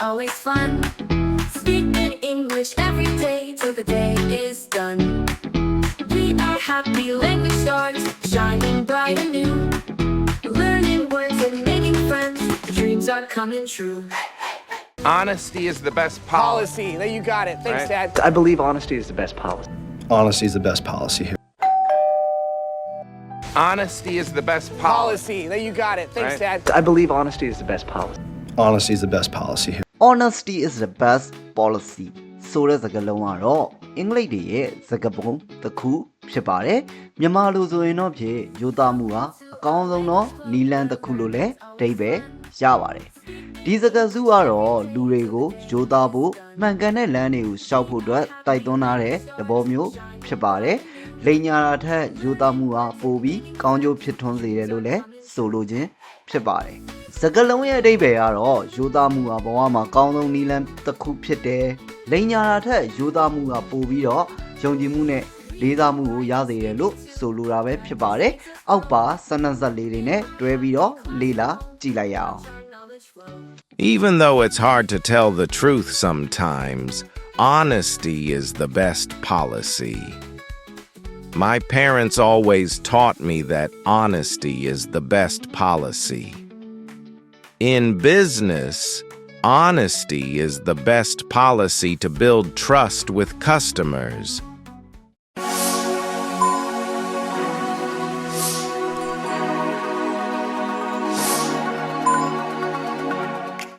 always fun. Speak in English every day till the day is done. We are happy language stars, shining bright and new. Learning words and making friends, dreams are coming true. Honesty is the best policy. There you got it. Thanks, Right. Dad. I believe honesty is the best policy. Honesty is the best policy here. Honesty is the best policy. There you got it. Thanks, Right. Dad. I believe honesty is the best policy. Honesty is the best policy here. Honesty is the best policy ဆိုတဲ့စကားလုံးကတော့အင်္ဂလိပ်တွေရဲ့စကားပုံတစ်ခုဖြစ်ပါတယ်မြန်မာလိုဆိုရင်တော့ဖြင့်ယူသားမှုဟာအကောင်းဆုံးသောနီလန်တစ်ခုလို့လည်းအဓိပ္ပာယ်ရပါတယ်ဒီစကားစုကတော့လူတွေကိုယူသားဖို့မှန်ကန်တဲ့လမ်းတွေကိုရှောက်ဖို့အတွက်တိုက်တွန်းထားတဲ့သဘောမျိုးဖြစ်ပါတယ်လိန်ညာတာထက်ယူသားမှုဟာပိုပြီးကောင်းကျိုးဖြစ်ထွန်းစေတယ်လို့လည်းဆိုလိုခြင်းဖြစ်ပါတယ်စကားလုံးရဲ့အဓိပ္ပာယ်ကတော့ယူသားမှုဟာဘဝမှာကောင်းဆုံးနီလန်တစ်ခုဖြစ်တယ်လိန်ညာတာထက်ယူသားမှုကပိုပြီးတော့ယုံကြည်မှုနဲ့လေးစားမှုကိုရစေတယ်လို့ဆိုလိုတာပဲဖြစ်ပါတယ်အောက်ပါစနဇက်လေးတွေနဲ့တွဲပြီးတော့လေ့လာကြည့်လိုက်ရအောင် Even though it's hard to tell the truth sometimes, honesty is the best policy. My parents always taught me that honesty is the best policy. In business, honesty is the best policy to build trust with customers